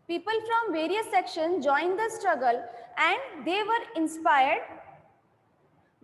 People from various sections joined the struggle and they were inspired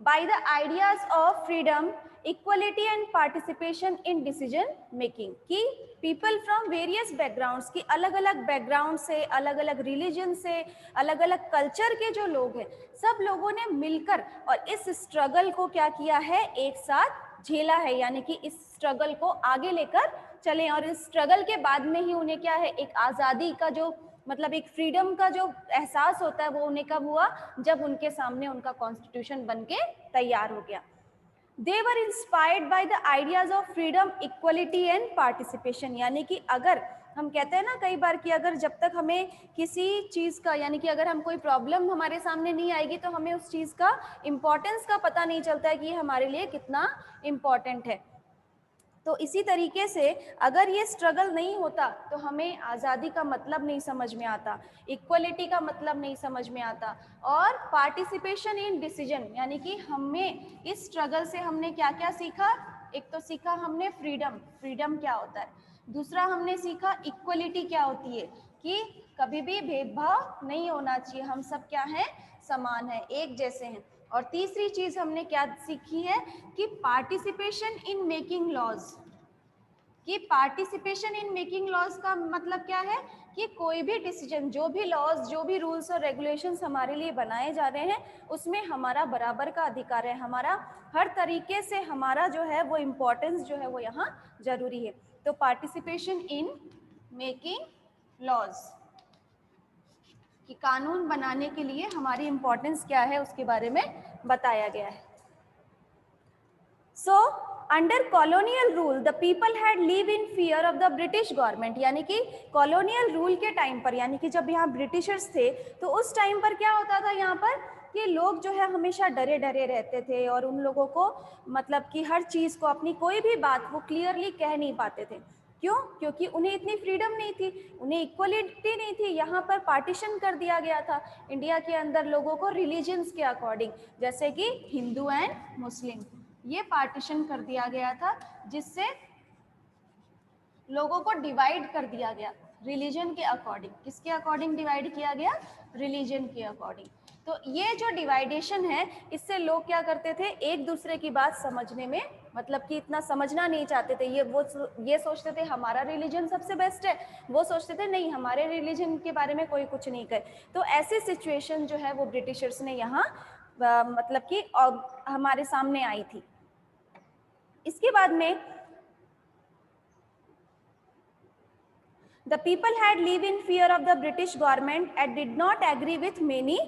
by the ideas of freedom, equality and participation in decision making. कि people from various backgrounds, की अलग अलग background से, अलग अलग religion से, अलग अलग culture के जो लोग हैं, सब लोगों ने मिलकर और इस struggle को क्या किया है, एक साथ झेला है, यानी कि इस struggle को आगे लेकर चले और इस struggle के बाद में ही उन्हें क्या है, एक आज़ादी का जो मतलब एक फ्रीडम का जो एहसास होता है वो उन्हें कब हुआ, जब उनके सामने उनका कॉन्स्टिट्यूशन बनके तैयार हो गया. They were inspired by the ideas of freedom, equality and participation. यानी कि अगर हम कहते हैं ना कई बार कि अगर जब तक हमें किसी चीज़ का, यानी कि अगर हम कोई प्रॉब्लम हमारे सामने नहीं आएगी तो हमें उस चीज़ का इम्पोर्टेंस का पता नहीं चलता है कि ये हमारे लिए कितना इम्पोर्टेंट है. तो इसी तरीके से अगर ये स्ट्रगल नहीं होता तो हमें आज़ादी का मतलब नहीं समझ में आता, इक्वलिटी का मतलब नहीं समझ में आता और पार्टिसिपेशन इन डिसीजन, यानी कि हमें इस स्ट्रगल से हमने क्या क्या सीखा. एक तो सीखा हमने फ्रीडम, फ्रीडम क्या होता है. दूसरा हमने सीखा इक्वलिटी क्या होती है, कि कभी भी भेदभाव नहीं होना चाहिए, हम सब क्या हैं, समान हैं, एक जैसे हैं. और तीसरी चीज हमने क्या सीखी है कि पार्टिसिपेशन इन मेकिंग लॉज. कि पार्टिसिपेशन इन मेकिंग लॉज का मतलब क्या है कि कोई भी डिसीजन, जो भी लॉज, जो भी रूल्स और रेगुलेशंस हमारे लिए बनाए जा रहे हैं उसमें हमारा बराबर का अधिकार है, हमारा हर तरीके से हमारा जो है वो इम्पोर्टेंस जो है वो यहाँ जरूरी है. तो पार्टिसिपेशन इन मेकिंग लॉज, कि कानून बनाने के लिए हमारी इम्पोर्टेंस क्या है उसके बारे में बताया गया है. So under colonial rule the people had live in fear of the British government. यानी कि कॉलोनियल रूल के टाइम पर, यानी कि जब यहाँ ब्रिटिशर्स थे तो उस टाइम पर क्या होता था यहाँ पर कि लोग जो है हमेशा डरे डरे रहते थे और उन लोगों को मतलब कि हर चीज़ को, अपनी कोई भी बात वो क्लियरली कह नहीं पाते थे. क्यों? क्योंकि उन्हें इतनी फ्रीडम नहीं थी, उन्हें इक्वलिटी नहीं थी. यहाँ पर पार्टीशन कर दिया गया था इंडिया के अंदर लोगों को रिलीजन्स के अकॉर्डिंग, जैसे कि हिंदू एंड मुस्लिम, ये पार्टीशन कर दिया गया था जिससे लोगों को डिवाइड कर दिया गया रिलीजन के अकॉर्डिंग. किसके अकॉर्डिंग डिवाइड किया गया? रिलीजन के अकॉर्डिंग. तो ये जो डिवाइडेशन है इससे लोग क्या करते थे, एक दूसरे की बात समझने में मतलब कि इतना समझना नहीं चाहते थे. ये सोचते थे हमारा रिलीजन सबसे बेस्ट है, वो सोचते थे नहीं हमारे रिलीजन के बारे में कोई कुछ नहीं कहे. तो ऐसी सिचुएशन जो है वो ब्रिटिशर्स ने यहाँ मतलब कि हमारे सामने आई थी. इसके बाद में the people had lived in fear of the British government and did not agree with many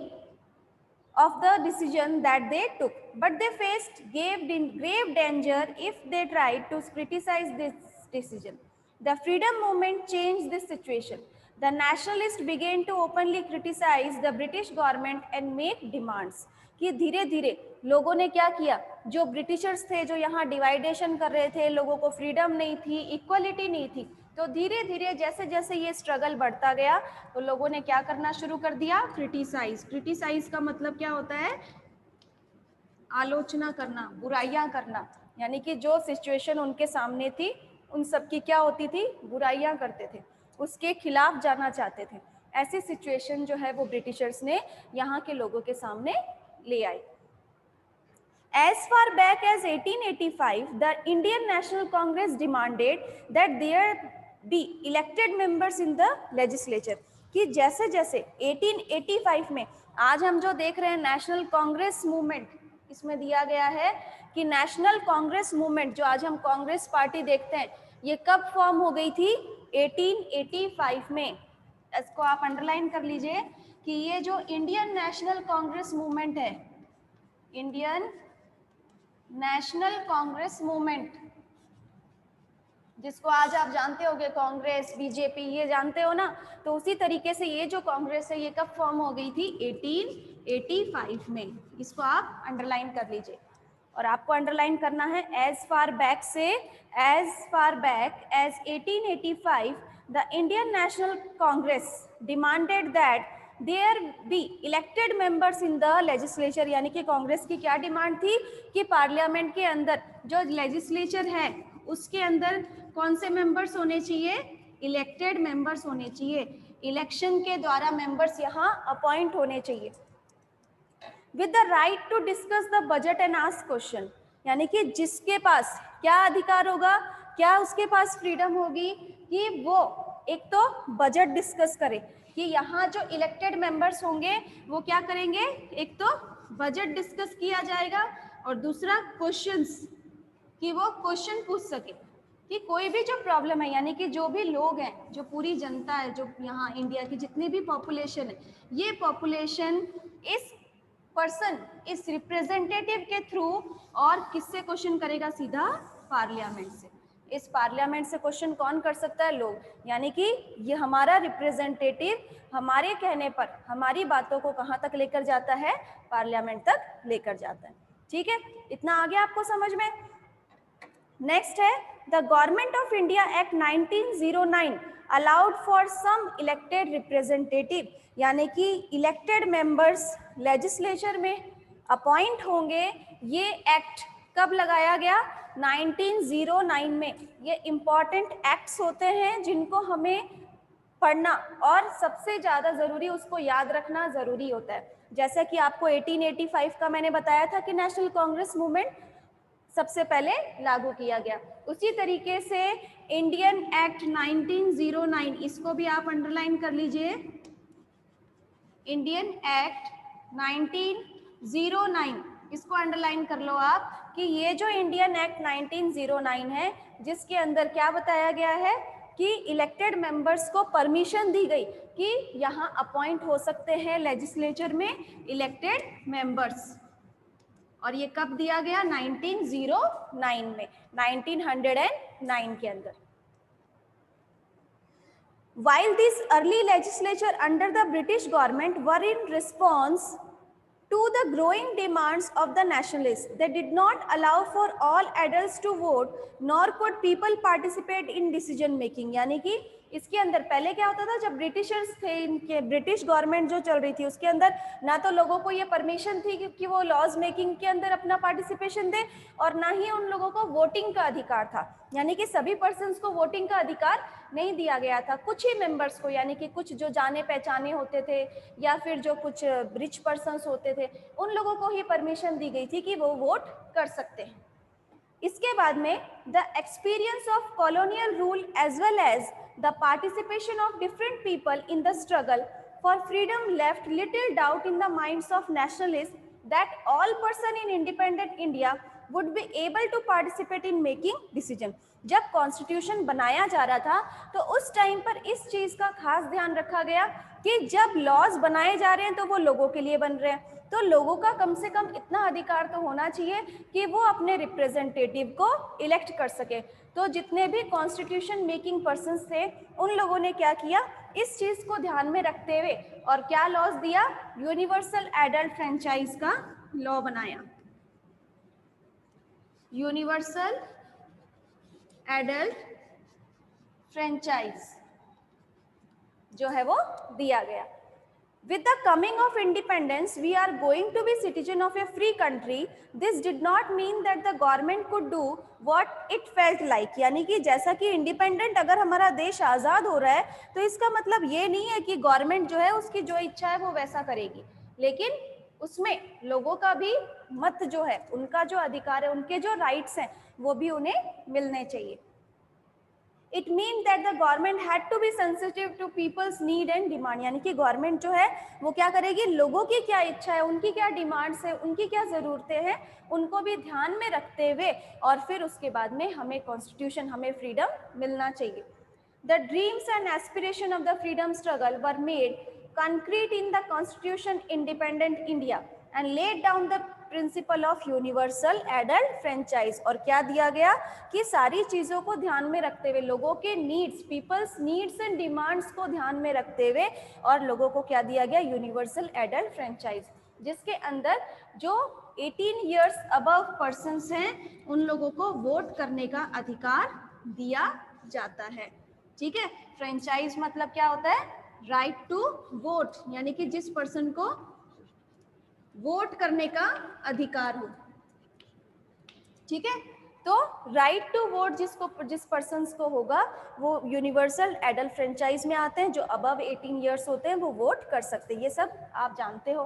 of the decisions that they took, but they faced grave danger if they tried to criticize this decision. The freedom movement changed this situation. The nationalists began to openly criticize the British government and make demands. कि धीरे धीरे लोगों ने क्या किया, जो Britishers थे जो यहाँ डिवाइडेशन कर रहे थे, लोगों को फ्रीडम नहीं थी, इक्वलिटी नहीं थी, तो धीरे धीरे जैसे जैसे ये स्ट्रगल बढ़ता गया तो लोगों ने क्या करना शुरू कर दिया, क्रिटिसाइज. क्रिटिसाइज का मतलब क्या होता है, आलोचना करना, बुराइयां करना. यानी कि जो सिचुएशन उनके सामने थी उन सब की क्या होती थी, बुराइयां करते थे, उसके खिलाफ जाना चाहते थे. ऐसी सिचुएशन जो है वो ब्रिटिशर्स ने यहाँ के लोगों के सामने ले आई. As far back as 1885, the Indian National Congress demanded that there be elected members in the legislature. कि जैसे जैसे 1885 में आज हम जो देख रहे हैं नेशनल कांग्रेस मूवमेंट, इसमें दिया गया है कि नेशनल कांग्रेस मूवमेंट जो आज हम कांग्रेस पार्टी देखते हैं ये कब फॉर्म हो गई थी, 1885 में. इसको आप अंडरलाइन कर लीजिए कि ये जो इंडियन नेशनल कांग्रेस मूवमेंट है, इंडियन नेशनल कांग्रेस मूवमेंट, जिसको आज आप जानते होंगे कांग्रेस, बीजेपी, ये जानते हो ना, तो उसी तरीके से ये जो कांग्रेस है ये कब फॉर्म हो गई थी, 1885 में. इसको आप अंडरलाइन कर लीजिए. और आपको अंडरलाइन करना है एज फार बैक से, as far back as 1885 the Indian National Congress demanded that there be elected members in the legislature. यानी कि कांग्रेस की क्या डिमांड थी कि पार्लियामेंट के अंदर जो लेजिस्लेचर है उसके अंदर कौन से मेंबर्स होने चाहिए, इलेक्टेड मेंबर्स होने चाहिए, इलेक्शन के द्वारा मेंबर्स यहाँ अपॉइंट होने चाहिए। With the right to discuss the budget and ask question, यानी कि जिसके पास क्या अधिकार होगा, क्या उसके पास फ्रीडम होगी कि वो एक तो बजट डिस्कस करे, कि यहाँ जो इलेक्टेड मेंबर्स होंगे वो क्या करेंगे, एक तो बजट डिस्कस किया जाएगा और दूसरा क्वेश्चंस, कि वो क्वेश्चन पूछ सके कि कोई भी जो प्रॉब्लम है, यानी कि जो भी लोग हैं, जो पूरी जनता है, जो यहाँ इंडिया की जितनी भी पॉपुलेशन है, ये पॉपुलेशन इस पर्सन, इस रिप्रेजेंटेटिव के थ्रू और किससे क्वेश्चन करेगा, सीधा पार्लियामेंट से। इस पार्लियामेंट से क्वेश्चन कौन कर सकता है, लोग, यानी कि ये हमारा रिप्रेजेंटेटिव हमारे कहने पर हमारी बातों को कहाँ तक लेकर जाता है, पार्लियामेंट तक लेकर जाता है। ठीक है, इतना आ गया आपको समझ में। नेक्स्ट है the government of India act 1909 allowed for some elected representative, यानी कि इलेक्टेड मेंबर्स लेजिस्लेचर में अपॉइंट होंगे। ये एक्ट कब लगाया गया, 1909 में। ये इंपॉर्टेंट एक्ट्स होते हैं जिनको हमें पढ़ना और सबसे ज़्यादा ज़रूरी उसको याद रखना ज़रूरी होता है। जैसे कि आपको 1885 का मैंने बताया था कि नेशनल कांग्रेस मूवमेंट सबसे पहले लागू किया गया, उसी तरीके से इंडियन एक्ट 1909, इसको भी आप अंडरलाइन कर लीजिए। इंडियन एक्ट 1909, इसको अंडरलाइन कर लो आप कि ये जो इंडियन एक्ट 1909 है, जिसके अंदर क्या बताया गया है कि इलेक्टेड मेंबर्स को परमिशन दी गई कि यहाँ अपॉइंट हो सकते हैं लेजिस्लेचर में इलेक्टेड मेंबर्स। और ये कब दिया गया, 1909 में, 1909 के अंदर। While these early legislature under the British government were in response to the growing demands of the nationalists, they did not allow for all adults to vote, nor could people participate in decision making। यानी कि इसके अंदर पहले क्या होता था, जब Britishers थे, इनके ब्रिटिश गवर्नमेंट जो चल रही थी, उसके अंदर ना तो लोगों को ये परमिशन थी कि वो लॉज मेकिंग के अंदर अपना पार्टिसिपेशन दे, और ना ही उन लोगों को वोटिंग का अधिकार था। यानी कि सभी पर्सन्स को वोटिंग का अधिकार नहीं दिया गया था, कुछ ही मेंबर्स को, यानी कि कुछ जो जाने पहचाने होते थे या फिर जो कुछ रिच पर्सन्स होते थे, उन लोगों को ही परमिशन दी गई थी कि वो वोट कर सकते हैं। इसके बाद में the experience of colonial rule as well as the participation of different people in the struggle for freedom left little doubt in the minds of nationalist that all person in independent India would be able to participate in making decision. जब constitution बनाया जा रहा था तो उस time पर इस चीज़ का खास ध्यान रखा गया कि जब लॉज बनाए जा रहे हैं तो वो लोगों के लिए बन रहे हैं, तो लोगों का कम से कम इतना अधिकार तो होना चाहिए कि वो अपने रिप्रेजेंटेटिव को इलेक्ट कर सके। तो जितने भी कॉन्स्टिट्यूशन मेकिंग पर्सन्स थे, उन लोगों ने क्या किया, इस चीज़ को ध्यान में रखते हुए और क्या लॉज दिया, यूनिवर्सल एडल्ट फ्रेंचाइज का लॉ बनाया। यूनिवर्सल एडल्ट फ्रेंचाइज जो है वो दिया गया। With the coming of independence, we are going to be citizen of a free country. This did not mean that the government could do what it felt like. यानी कि जैसा कि independent अगर हमारा देश आज़ाद हो रहा है तो इसका मतलब ये नहीं है कि गवर्नमेंट जो है उसकी जो इच्छा है वो वैसा करेगी, लेकिन उसमें लोगों का भी मत जो है, उनका जो अधिकार है, उनके जो राइट्स हैं वो भी उन्हें मिलने चाहिए। It means that the government had to be sensitive to people's need and demand। यानी कि गवर्नमेंट जो है वो क्या करेगी, लोगों की क्या इच्छा है, उनकी क्या डिमांड्स है, उनकी क्या ज़रूरतें हैं, उनको भी ध्यान में रखते हुए और फिर उसके बाद में हमें कॉन्स्टिट्यूशन, हमें फ्रीडम मिलना चाहिए। The dreams and aspiration of the freedom struggle were made concrete in the Constitution Independent India and laid down the principle of universal adult franchise. और क्या दिया गया कि सारी चीज़ों को ध्यान में रखते हुए, लोगों के needs, people's needs and demands को ध्यान में रखते हुए और लोगों को क्या दिया गया, यूनिवर्सल एडल्ट फ्रेंचाइज, जिसके अंदर जो 18 ईयर्स अबव पर्सन्स हैं उन लोगों को वोट करने का अधिकार दिया जाता है। ठीक है, फ्रेंचाइज मतलब क्या होता है, राइट टू वोट, यानी कि जिस पर्सन को वोट करने का अधिकार हो। ठीक है, तो राइट टू वोट जिस पर्सन को होगा वो यूनिवर्सल एडल्ट फ्रेंचाइज में आते हैं, जो अबव 18 ईयर्स होते हैं वो वोट कर सकते हैं। ये सब आप जानते हो।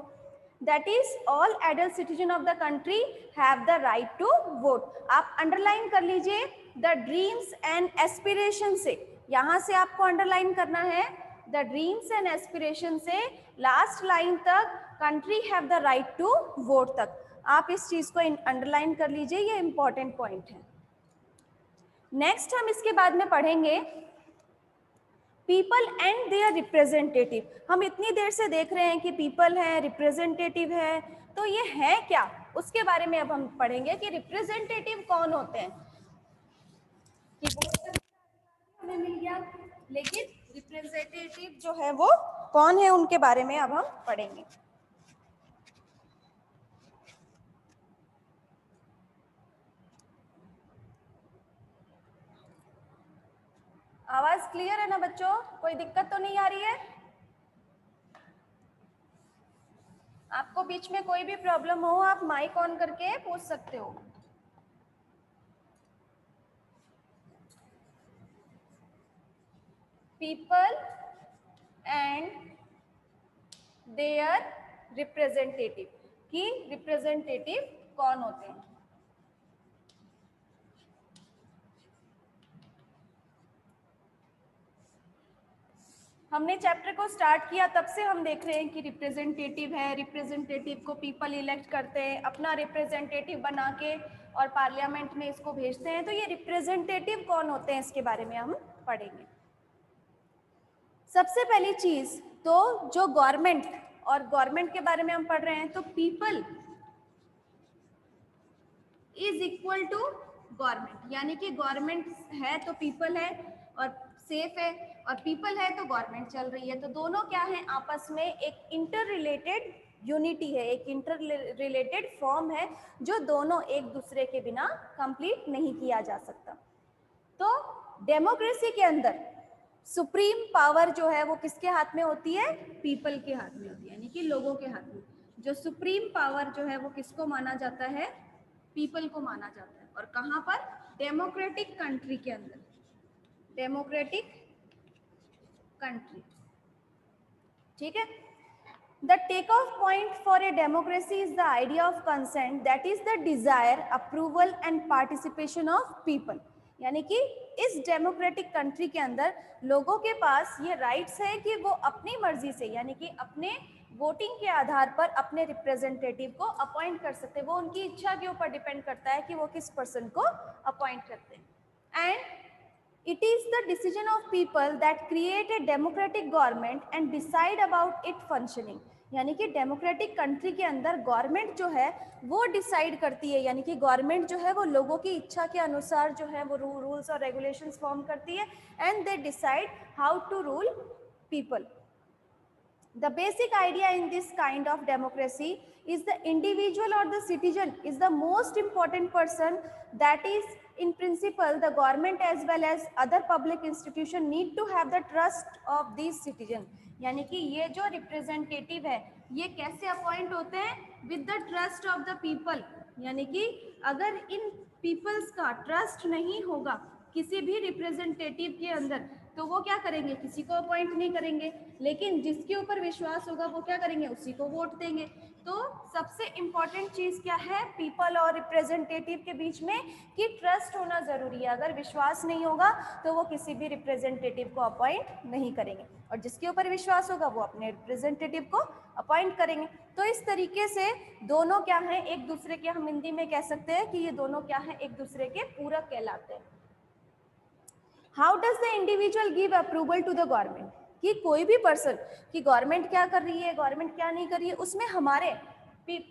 That is all adult citizen of the country have the right to vote. आप अंडरलाइन कर लीजिए द ड्रीम्स एंड एस्पिरेशन से, यहाँ से आपको अंडरलाइन करना है द ड्रीम्स एंड एस्पिरेशन से लास्ट लाइन तक country have the right to vote तक। आप इस चीज को अंडरलाइन कर लीजिए, ये इंपॉर्टेंट पॉइंट है। नेक्स्ट हम इसके बाद में पढ़ेंगे पीपल एंड देयर रिप्रेजेंटेटिव। हम इतनी देर से देख रहे हैं कि पीपल है, रिप्रेजेंटेटिव है, तो ये है क्या, उसके बारे में अब हम पढ़ेंगे कि रिप्रेजेंटेटिव कौन होते हैं। कि हमें मिल गया, लेकिन रिप्रेजेंटेटिव जो है वो कौन है, उनके बारे में अब हम पढ़ेंगे। आवाज क्लियर है ना बच्चों, कोई दिक्कत तो नहीं आ रही है? आपको बीच में कोई भी प्रॉब्लम हो आप माइक ऑन करके पूछ सकते हो। पीपल एंड देयर रिप्रेजेंटेटिव, कि रिप्रेजेंटेटिव कौन होते हैं। हमने चैप्टर को स्टार्ट किया तब से हम देख रहे हैं कि रिप्रेजेंटेटिव है, रिप्रेजेंटेटिव को पीपल इलेक्ट करते हैं, अपना रिप्रेजेंटेटिव बना के और पार्लियामेंट में इसको भेजते हैं। तो ये रिप्रेजेंटेटिव कौन होते हैं इसके बारे में हम पढ़ेंगे। सबसे पहली चीज तो जो गवर्नमेंट, और गवर्नमेंट के बारे में हम पढ़ रहे हैं, तो people is equal to government, यानी कि गवर्नमेंट है तो पीपल है, और सेफ है और पीपल है तो गवर्नमेंट चल रही है। तो दोनों क्या है, आपस में एक इंटर रिलेटेड यूनिटी है, एक इंटर रिलेटेड फॉर्म है, जो दोनों एक दूसरे के बिना कंप्लीट नहीं किया जा सकता। तो डेमोक्रेसी के अंदर सुप्रीम पावर जो है वो किसके हाथ में होती है, पीपल के हाथ में होती है, यानी कि लोगों के हाथ में। जो सुप्रीम पावर जो है वो किसको माना जाता है, पीपल को माना जाता है। और कहाँ पर, डेमोक्रेटिक कंट्री के अंदर, डेमोक्रेटिक कंट्री, ठीक है। The takeoff point for a democracy is the idea of consent, that is the desire, approval and participation of people। यानी कि इस डेमोक्रेटिक कंट्री के अंदर लोगों के पास ये राइट्स है कि वो अपनी मर्जी से, यानी कि अपने वोटिंग के आधार पर अपने रिप्रेजेंटेटिव को अपॉइंट कर सकते हैं। वो उनकी इच्छा के ऊपर डिपेंड करता है कि वो किस पर्सन को अपॉइंट करते हैं। And it is the decision of people that create a democratic government and decide about its functioning। यानी कि डेमोक्रेटिक कंट्री के अंदर गवर्नमेंट जो है वो डिसाइड करती है, यानी कि गवर्नमेंट जो है वो लोगों की इच्छा के अनुसार जो है वो रूल्स और रेगुलेशंस फॉर्म करती है, and they decide how to rule people. The basic idea in this kind of democracy is the individual or the citizen is the most important person, that is in principle the government as well as other public institution need to have the trust of these citizen। यानी कि ये जो representative है ये कैसे appoint होते हैं, with the trust of the people. यानी कि अगर इन पीपल्स का ट्रस्ट नहीं होगा किसी भी रिप्रेजेंटेटिव के अंदर तो वो क्या करेंगे, किसी को अपॉइंट नहीं करेंगे, लेकिन जिसके ऊपर विश्वास होगा वो क्या करेंगे, उसी को वोट देंगे। तो सबसे इम्पॉर्टेंट चीज क्या है पीपल और रिप्रेजेंटेटिव के बीच में, कि ट्रस्ट होना जरूरी है। अगर विश्वास नहीं होगा तो वो किसी भी रिप्रेजेंटेटिव को अपॉइंट नहीं करेंगे, और जिसके ऊपर विश्वास होगा वो अपने रिप्रेजेंटेटिव को अपॉइंट करेंगे। तो इस तरीके से दोनों क्या है, एक दूसरे के, हम हिंदी में कह सकते हैं कि ये दोनों क्या है, एक दूसरे के पूरक कहलाते हैं। How does the individual give approval to the government, कि कोई भी पर्सन, कि गवर्नमेंट क्या कर रही है, गवर्नमेंट क्या नहीं कर रही है, उसमें हमारे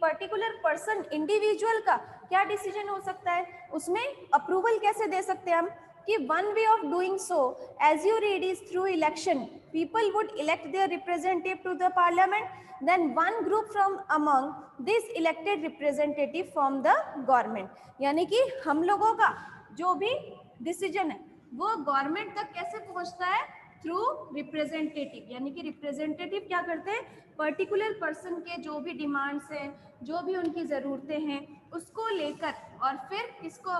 पर्टिकुलर पर्सन इंडिविजुअल का क्या डिसीजन हो सकता है, उसमें अप्रूवल कैसे दे सकते हैं हम, कि one way of doing so as you read is through election. People would elect their representative to the parliament, then one group from among this elected representative from the government। यानी कि हम लोगों का जो भी डिसीजन है वो government तक कैसे पहुंचता है, थ्रू रिप्रेजेंटेटिव। यानी कि रिप्रेजेंटेटिव क्या करते हैं, पर्टिकुलर पर्सन के जो भी डिमांड्स हैं, जो भी उनकी ज़रूरतें हैं उसको लेकर और फिर किसको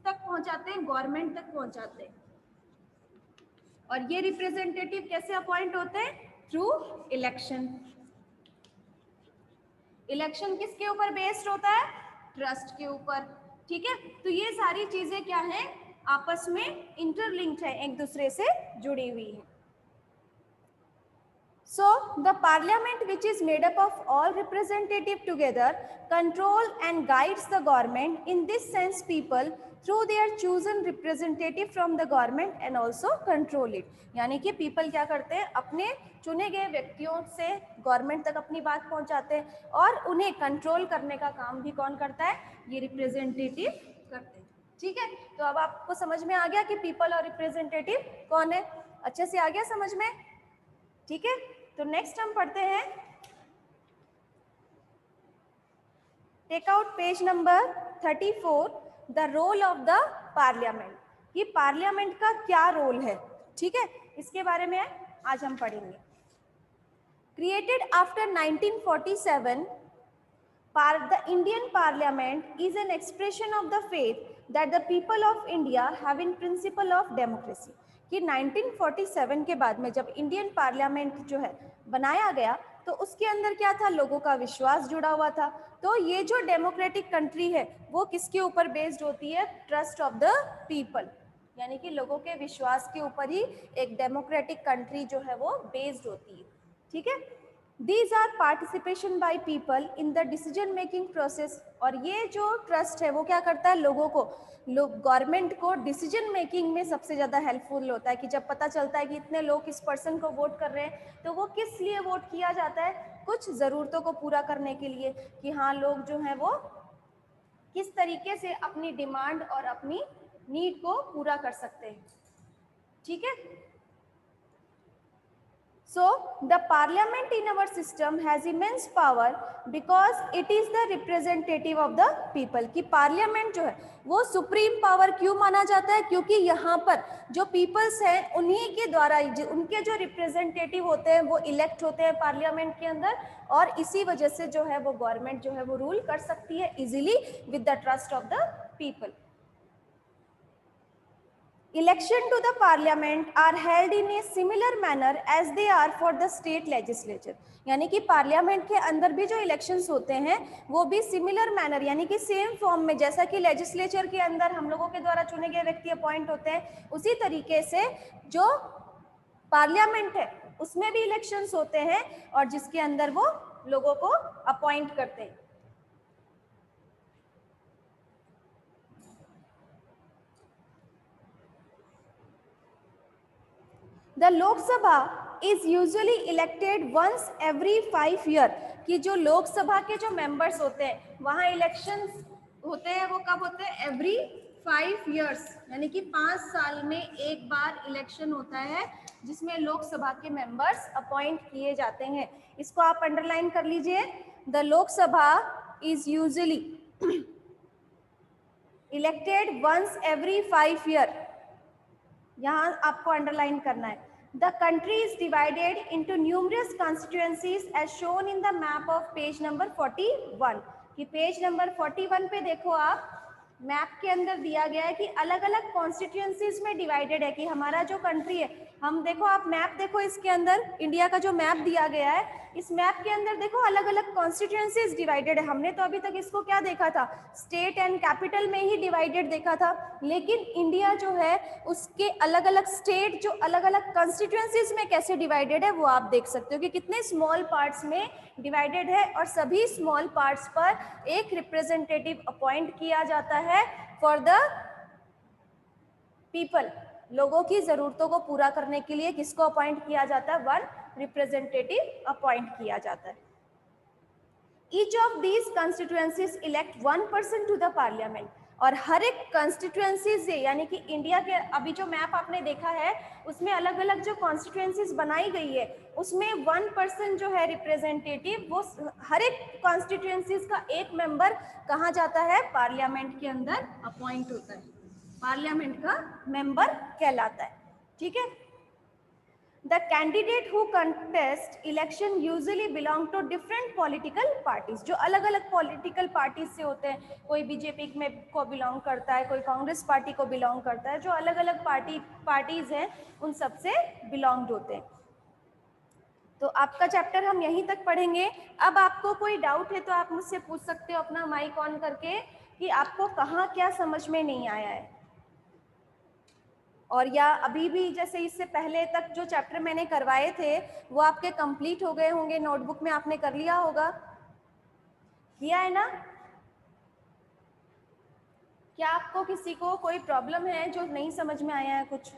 तक पहुंचाते हैं, गवर्नमेंट तक पहुंचाते हैं। और ये रिप्रेजेंटेटिव कैसे अपॉइंट होते हैं? Through election. इलेक्शन किसके ऊपर बेस्ड होता है? ट्रस्ट के ऊपर। ठीक है, तो ये सारी चीजें क्या है? आपस में इंटरलिंक्ड है, एक दूसरे से जुड़ी हुई है। So, the parliament, which is made up of all representatives together, control and guides the government. In this sense, people, through their chosen representative from the government and also control it. यानी कि people क्या करते हैं? अपने चुने गए व्यक्तियों से गवर्नमेंट तक अपनी बात पहुंचाते हैं और उन्हें कंट्रोल करने का काम भी कौन करता है? ये रिप्रेजेंटेटिव करते हैं। ठीक है, तो अब आपको समझ में आ गया कि पीपल और रिप्रेजेंटेटिव कौन है? अच्छे से आ गया समझ में? ठीक है, तो नेक्स्ट हम पढ़ते हैं, take out page number 34, the role of the parliament. कि पार्लियामेंट का क्या रोल है? ठीक है, इसके बारे में आज हम पढ़ेंगे। Created after 1947, the Indian Parliament is an expression of the faith that the people of India have in principle of democracy। कि 1947 के बाद में जब इंडियन पार्लियामेंट जो है बनाया गया तो उसके अंदर क्या था? लोगों का विश्वास जुड़ा हुआ था। तो ये जो डेमोक्रेटिक कंट्री है वो किसके ऊपर बेस्ड होती है? ट्रस्ट ऑफ द पीपल, यानी कि लोगों के विश्वास के ऊपर ही एक डेमोक्रेटिक कंट्री जो है वो बेस्ड होती है। ठीक है, These are participation by people in the decision making process। और ये जो ट्रस्ट है वो क्या करता है? लोगों को, गवर्नमेंट को डिसीजन मेकिंग में सबसे ज़्यादा हेल्पफुल होता है। कि जब पता चलता है कि इतने लोग इस पर्सन को वोट कर रहे हैं तो वो किस लिए वोट किया जाता है? कुछ ज़रूरतों को पूरा करने के लिए, कि हाँ लोग जो हैं वो किस तरीके से अपनी डिमांड और अपनी नीड को पूरा कर सकते हैं। ठीक है, So, the parliament in our system has immense power because it is the representative of the people। कि पार्लियामेंट जो है वो सुप्रीम पावर क्यों माना जाता है? क्योंकि यहाँ पर जो पीपल्स हैं उन्हीं के द्वारा, उनके जो रिप्रेजेंटेटिव होते हैं वो इलेक्ट होते हैं पार्लियामेंट के अंदर, और इसी वजह से जो है वो गवर्नमेंट जो है वो रूल कर सकती है easily with the trust of the people. Election to the parliament are held in a similar manner as they are for the state legislature। यानी कि पार्लियामेंट के अंदर भी जो इलेक्शंस होते हैं वो भी सिमिलर मैनर, यानी कि सेम फॉर्म में, जैसा कि लेजिस्लेचर के अंदर हम लोगों के द्वारा चुने गए व्यक्ति अपॉइंट होते हैं, उसी तरीके से जो पार्लियामेंट है उसमें भी इलेक्शंस होते हैं और जिसके अंदर वो लोगों को अपॉइंट करते हैं। The Lok Sabha is usually elected once every 5 years। कि जो लोकसभा के जो मेंबर्स होते हैं वहाँ इलेक्शंस होते हैं, वो कब होते हैं? एवरी 5 years, यानी कि 5 साल में एक बार इलेक्शन होता है जिसमें लोकसभा के मेंबर्स अपॉइंट किए जाते हैं। इसको आप अंडरलाइन कर लीजिए, the Lok Sabha is usually elected once every 5 years। यहाँ आपको अंडरलाइन करना है। The country is divided into numerous constituencies as shown in the map of page number 41। कि पेज नंबर 41 पे देखो आप, मैप के अंदर दिया गया है कि अलग अलग कॉन्स्टिट्यूएंसीज में डिवाइडेड है। कि हमारा जो कंट्री है, हम देखो, आप मैप देखो, इसके अंदर इंडिया का जो मैप दिया गया है, इस मैप के अंदर देखो अलग अलग कॉन्स्टिट्यूएंसीज डिवाइडेड है। हमने तो अभी तक इसको क्या देखा था? स्टेट एंड कैपिटल में ही डिवाइडेड देखा था, लेकिन इंडिया जो है उसके अलग अलग स्टेट जो अलग अलग कॉन्स्टिट्यूएंसीज में कैसे डिवाइडेड है वो आप देख सकते हो कि कितने स्मॉल पार्ट्स में डिवाइडेड है, और सभी स्मॉल पार्ट्स पर एक रिप्रेजेंटेटिव अपॉइंट किया जाता है फॉर द पीपल। लोगों की जरूरतों को पूरा करने के लिए किसको अपॉइंट किया जाता है? वन रिप्रेजेंटेटिव अपॉइंट किया जाता है। Each of these constituencies elect 1 person to the parliament. और हर एक कंस्टिट्यूएंसी से, यानी कि इंडिया के अभी जो मैप आपने देखा है उसमें अलग अलग जो कॉन्स्टिट्यूएंसीज बनाई गई है उसमें 1 person जो है रिप्रेजेंटेटिव, वो हर एक कॉन्स्टिट्यूएंसीज का एक मेंबर कहाँ जाता है? पार्लियामेंट के अंदर अपॉइंट होता है, पार्लियामेंट का मेंबर कहलाता है। ठीक है, The candidate who contest election usually belong to different political parties. जो अलग अलग political parties से होते हैं, कोई बीजेपी में को बिलोंग करता है, कोई कांग्रेस पार्टी को बिलोंग करता है, जो अलग अलग पार्टीज हैं उन सब से बिलोंग होते हैं. तो आपका चैप्टर हम यहीं तक पढ़ेंगे. अब आपको कोई डाउट है तो आप मुझसे पूछ सकते हो अपना माइक ऑन करके कि आपको कहाँ क्या समझ में नहीं आया है, और या अभी भी जैसे इससे पहले तक जो चैप्टर मैंने करवाए थे वो आपके कंप्लीट हो गए होंगे, नोटबुक में आपने कर लिया होगा, किया है ना? क्या आपको किसी को कोई प्रॉब्लम है जो नहीं समझ में आया है कुछ?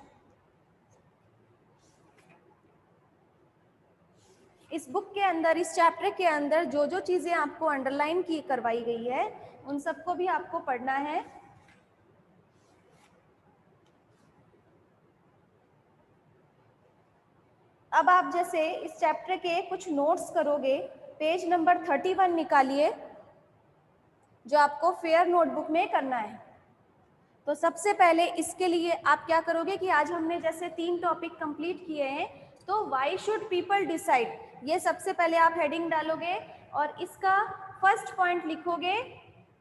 इस बुक के अंदर, इस चैप्टर के अंदर जो जो चीजें आपको अंडरलाइन की करवाई गई है उन सबको भी आपको पढ़ना है. अब आप जैसे इस चैप्टर के कुछ नोट्स करोगे, पेज नंबर 31 निकालिए जो आपको फेयर नोटबुक में करना है. तो सबसे पहले इसके लिए आप क्या करोगे कि आज हमने जैसे 3 टॉपिक कंप्लीट किए हैं, तो व्हाई शुड पीपल डिसाइड, ये सबसे पहले आप हेडिंग डालोगे और इसका फर्स्ट पॉइंट लिखोगे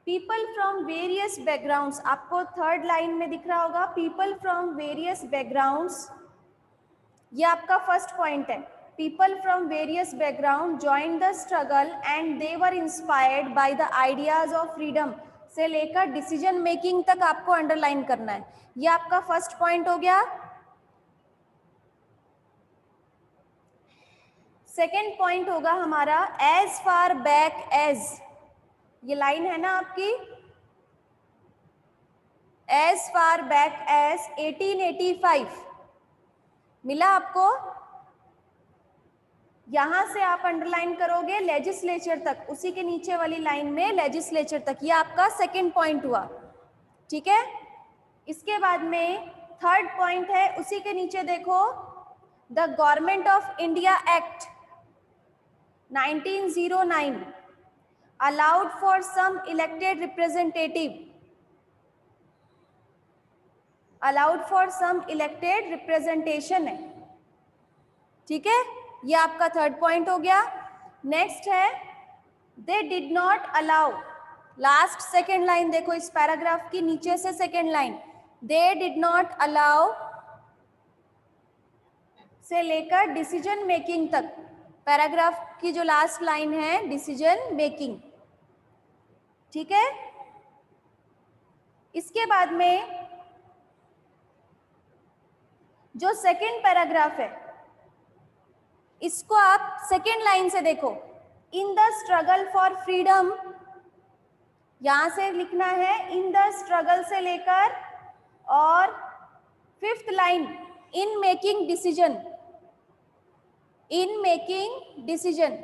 पीपल फ्रॉम वेरियस बैकग्राउंड्स. आपको थर्ड लाइन में दिख रहा होगा पीपल फ्रॉम वेरियस बैकग्राउंड्स, ये आपका फर्स्ट पॉइंट है. People from various background join the struggle and they were inspired by the ideas of freedom से लेकर डिसीजन मेकिंग तक आपको अंडरलाइन करना है. ये आपका फर्स्ट पॉइंट हो गया. सेकेंड पॉइंट होगा हमारा एज फार बैक एज, ये लाइन है ना आपकी, एज फार बैक एज 1885 मिला आपको. यहां से आप अंडरलाइन करोगे लेजिस्लेचर तक, उसी के नीचे वाली लाइन में लेजिस्लेचर तक, ये आपका सेकेंड पॉइंट हुआ. ठीक है. इसके बाद में थर्ड पॉइंट है, उसी के नीचे देखो the government of India act 1909 allowed for some elected representative, allowed for some elected representation है. ठीक है, ये आपका थर्ड पॉइंट हो गया. नेक्स्ट है they did not allow, last second line देखो इस पैराग्राफ की नीचे से second line, they did not allow से लेकर डिसीजन मेकिंग तक, पैराग्राफ की जो लास्ट लाइन है डिसीजन मेकिंग. ठीक है. इसके बाद में जो सेकेंड पैराग्राफ है इसको आप सेकेंड लाइन से देखो, इन द स्ट्रगल फॉर फ्रीडम, यहां से लिखना है इन द स्ट्रगल से लेकर, और fifth line in making decision, in making decision.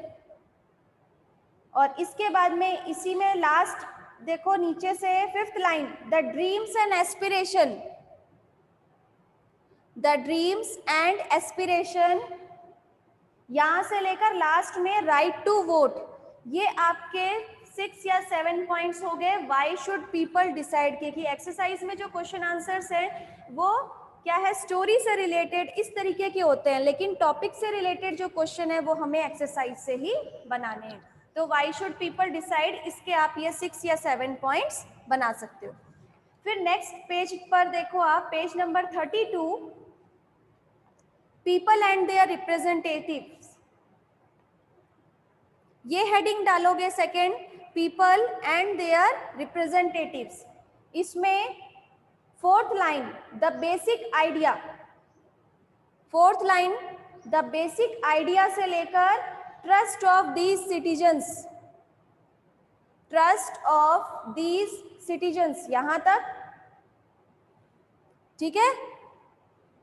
और इसके बाद में इसी में लास्ट देखो नीचे से fifth line the dreams and aspiration, the dreams and aspiration, यहां से लेकर लास्ट में राइट टू वोट. ये आपके 6 या 7 पॉइंट्स हो गए व्हाई शुड पीपल डिसाइड के. कि एक्सरसाइज में जो क्वेश्चन आंसर्स हैं वो क्या है, स्टोरी से रिलेटेड इस तरीके के होते हैं, लेकिन टॉपिक से रिलेटेड जो क्वेश्चन है वो हमें एक्सरसाइज से ही बनाने हैं. तो व्हाई शुड पीपल डिसाइड, इसके आप ये 6 या 7 पॉइंट्स बना सकते हो. फिर नेक्स्ट पेज पर देखो आप, page number 32, people and their representatives, ये हेडिंग डालोगे second, people and their representatives. इसमें fourth line the basic idea, fourth line the basic idea से लेकर trust of these citizens, trust of these citizens, यहां तक. ठीक है.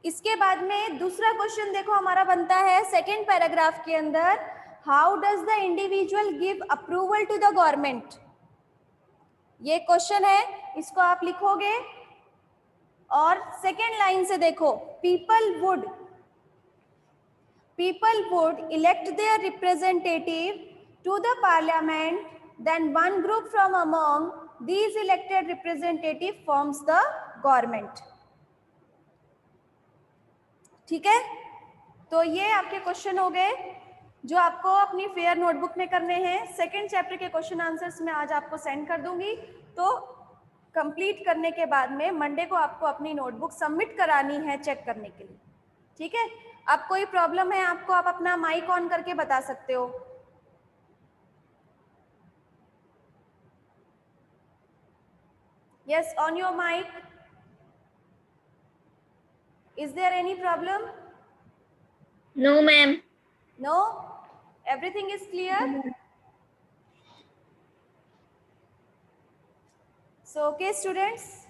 इसके बाद में दूसरा क्वेश्चन देखो हमारा बनता है सेकेंड पैराग्राफ के अंदर, how does the individual give approval to the government. ये क्वेश्चन है, इसको आप लिखोगे. और सेकेंड लाइन से देखो people would elect their representative to the parliament, then one group from among these elected representative forms the government. ठीक है. तो ये आपके क्वेश्चन हो गए जो आपको अपनी फेयर नोटबुक में करने हैं। सेकंड चैप्टर के क्वेश्चन आंसर्स मैं आज आपको सेंड कर दूंगी। तो कंप्लीट करने के बाद में मंडे को आपको अपनी नोटबुक सबमिट करानी है चेक करने के लिए, ठीक है। अब कोई प्रॉब्लम है आपको, आप अपना माइक ऑन करके बता सकते हो। Yes, on your mike. Is there any problem? No, ma'am. No, everything is clear. So okay students,